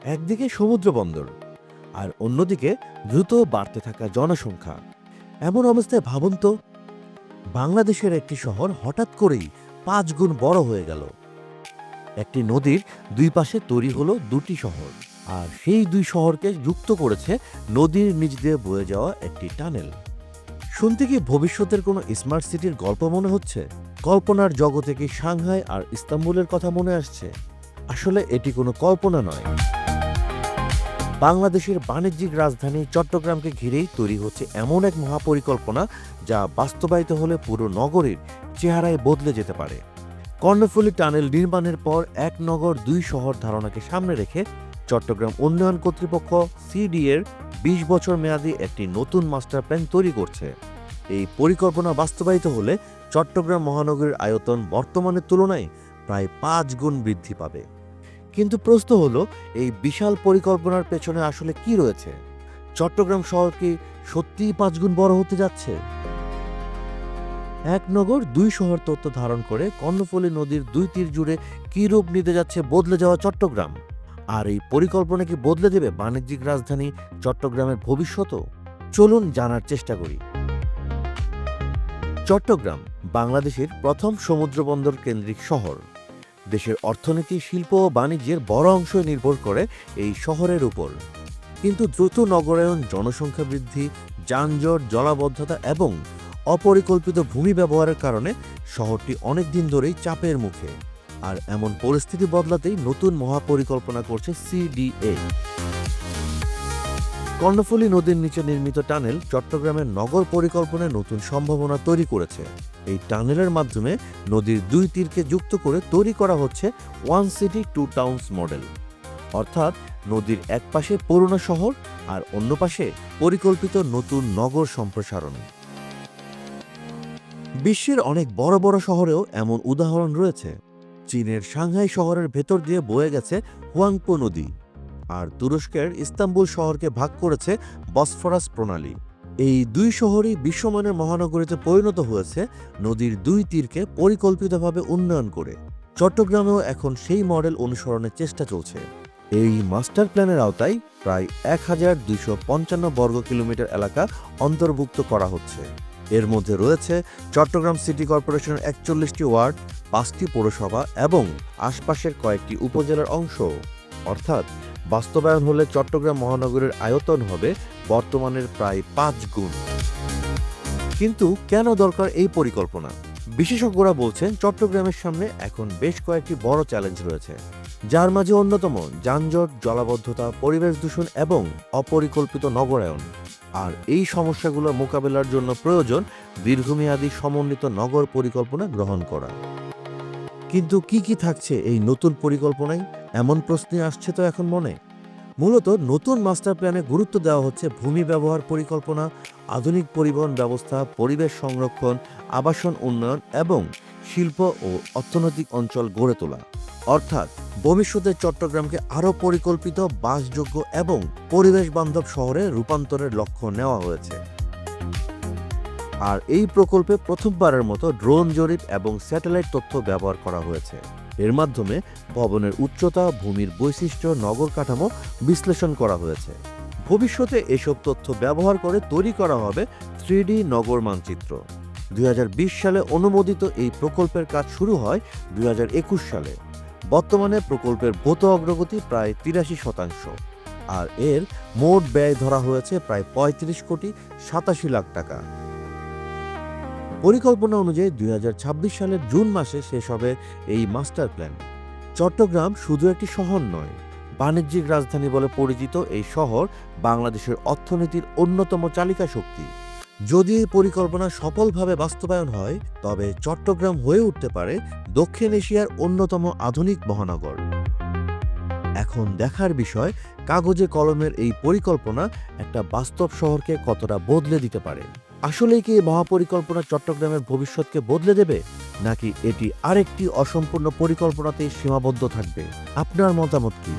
একদিকে সমুদ্র বন্দর আর অন্যদিকে দ্রুত বাড়তে থাকা জনসংখ্যা। এমন অবস্থায় ভাবুন তো, বাংলাদেশের একটি শহর হঠাৎ করেই 5 গুণ বড় হয়ে গেল। একটি নদীর দুই পাশে তৈরি হলো দুটি শহর, আর সেই দুই শহরকে যুক্ত করেছে নদীর নিচ দিয়ে বয়ে যাওয়া একটি টানেল। শুনতে কি ভবিষ্যতের কোনো স্মার্ট সিটির গল্প মনে হচ্ছে? কল্পনার জগতে কি সাংহাই আর ইস্তাম্বুলের কথা মনে আসছে? আসলে এটি কোনো কল্পনা নয়। বাংলাদেশের বাণিজ্যিক রাজধানী চট্টগ্রামকে ঘিরেই তৈরি হচ্ছে এমন এক মহাপরিকল্পনা, যা বাস্তবায়িত হলে পুরো নগরীর চেহারায় বদলে যেতে পারে। কর্ণফুলী টানেল নির্মাণের পর এক নগর দুই শহর ধারণাকে সামনে রেখে চট্টগ্রাম উন্নয়ন কর্তৃপক্ষ সিডিএর 20 বছর মেয়াদী একটি নতুন মাস্টার প্ল্যান তৈরি করছে। এই পরিকল্পনা বাস্তবায়িত হলে চট্টগ্রাম মহানগরীর আয়তন বর্তমানের তুলনায় প্রায় 5 গুণ বৃদ্ধি পাবে। কিন্তু প্রশ্ন হলো, এই বিশাল পরিকল্পনার পেছনে আসলে কি রয়েছে? চট্টগ্রাম শহর কি সত্যিই 5 গুণ বড় হতে যাচ্ছে? এক নগর দুই শহর তত্ত্ব ধারণ করে কর্ণফুলী নদীর দুই তীর জুড়ে কি রূপ নিতে যাচ্ছে বদলে যাওয়া চট্টগ্রাম? আর এই পরিকল্পনা কি বদলে দেবে বাণিজ্যিক রাজধানী চট্টগ্রামের ভবিষ্যৎও? চলুন জানার চেষ্টা করি। চট্টগ্রাম বাংলাদেশের প্রথম সমুদ্রবন্দর কেন্দ্রিক শহর। দেশের অর্থনীতি, শিল্প ও বাণিজ্যের বড় অংশ নির্ভর করে এই শহরের উপর। কিন্তু দ্রুত নগরায়ন, জনসংখ্যা বৃদ্ধি, যানজট, জলাবদ্ধতা এবং অপরিকল্পিত ভূমি ব্যবহারের কারণে শহরটি অনেক দিন ধরেই চাপের মুখে। আর এমন পরিস্থিতি বদলাতেই নতুন মহাপরিকল্পনা করছে সিডিএ। কর্ণফুলী নদীর নিচে নির্মিত টানেল চট্টগ্রামের নগর পরিকল্পনায় নতুন সম্ভাবনা তৈরি করেছে। এই টানেলের মাধ্যমে নদীর দুই তীরকে যুক্ত করে তৈরি করা হচ্ছে one city two towns model, অর্থাৎ নদীর এক পাশে পুরনো শহর আর অন্য পাশে পরিকল্পিত নতুন নগর সম্প্রসারণ। বিশ্বের অনেক বড় বড় শহরেও এমন উদাহরণ রয়েছে। চীনের সাংহাই শহরের ভেতর দিয়ে বয়ে গেছে হুয়াংপো নদী, আর তুরস্কের ইস্তাম্বুল শহরকে ভাগ করেছে বসফরাস প্রণালী। এই দুই শহরই বিশ্বমানের মহানগরীতে পরিণত হয়েছে নদীর দুই তীরকে পরিকল্পিতভাবে উন্নয়ন করে। চট্টগ্রামেও এখন সেই মডেল অনুসরণের চেষ্টা চলছে। এই মাস্টার প্ল্যানের আওতায় প্রায় 1255 বর্গ কিলোমিটার এলাকা অন্তর্ভুক্ত করা হচ্ছে। এর মধ্যে রয়েছে চট্টগ্রাম সিটি কর্পোরেশনের 41টি ওয়ার্ড, 5টি পৌরসভা এবং আশপাশের কয়েকটি উপজেলার অংশ। অর্থাৎ বাস্তবায়ন হলে চট্টগ্রাম মহানগরের আয়তন হবে বর্তমানের প্রায় 5 গুণ। কিন্তু কেন দরকার এই পরিকল্পনা? বিশেষজ্ঞরা বলছেন, চট্টগ্রামের সামনে এখন বেশ কয়েকটি বড় চ্যালেঞ্জ রয়েছে, যার মাঝে অন্যতম যানজট, জলাবদ্ধতা, পরিবেশ দূষণ এবং অপরিকল্পিত নগরায়ন। আর এই সমস্যাগুলো মোকাবেলার জন্য প্রয়োজন দীর্ঘমেয়াদী সমন্বিত নগর পরিকল্পনা গ্রহণ করা। কিন্তু কি কি থাকছে এই নতুন পরিকল্পনায়, এমন প্রশ্ন আসছে তো এখন মনে। মূলত নতুন মাস্টার প্ল্যানে গুরুত্ব দেওয়া হচ্ছে ভূমি ব্যবহার পরিকল্পনা, আধুনিক পরিবহন ব্যবস্থা, পরিবেশ সংরক্ষণ, আবাসন উন্নয়ন এবং শিল্প ও অর্থনৈতিক অঞ্চল গড়ে তোলা। অর্থাৎ ভবিষ্যতে চট্টগ্রামকে আরও পরিকল্পিত, বাসযোগ্য এবং পরিবেশ বান্ধব শহরে রূপান্তরের লক্ষ্য নেওয়া হয়েছে। আর এই প্রকল্পে প্রথমবারের মতো ড্রোন জরিপ এবং স্যাটেলাইট তথ্য ব্যবহার করা হয়েছে। এর মাধ্যমে ভবনের উচ্চতা, ভূমির বৈশিষ্ট্য, নগর কাঠামো বিশ্লেষণ করা হয়েছে। ভবিষ্যতে এসব তথ্য ব্যবহার করে তৈরি করা হবে 3D নগর মানচিত্র। 2020 সালে অনুমোদিত এই প্রকল্পের কাজ শুরু হয় 2021 সালে। বর্তমানে প্রকল্পের ভৌত অগ্রগতি প্রায় 83%, আর এর মোট ব্যয় ধরা হয়েছে প্রায় 35,87,00,000 টাকা। পরিকল্পনা অনুযায়ী 2026 সালের জুন মাসে শেষ হবে এই মাস্টার প্ল্যান। চট্টগ্রাম শুধু একটি শহর নয়, বাণিজ্যিক রাজধানী বলে পরিচিত এই শহর বাংলাদেশের অর্থনীতির অন্যতম চালিকা শক্তি। যদি এই পরিকল্পনা সফলভাবে বাস্তবায়ন হয়, তবে চট্টগ্রাম হয়ে উঠতে পারে দক্ষিণ এশিয়ার অন্যতম আধুনিক মহানগর। এখন দেখার বিষয়, কাগজে কলমের এই পরিকল্পনা একটা বাস্তব শহরকে কতটা বদলে দিতে পারে। আসলেই কি এই মহাপরিকল্পনা চট্টগ্রামের ভবিষ্যৎকে বদলে দেবে, নাকি এটি আরেকটি অসম্পূর্ণ পরিকল্পনাতেই সীমাবদ্ধ থাকবে? আপনার মতামত কি?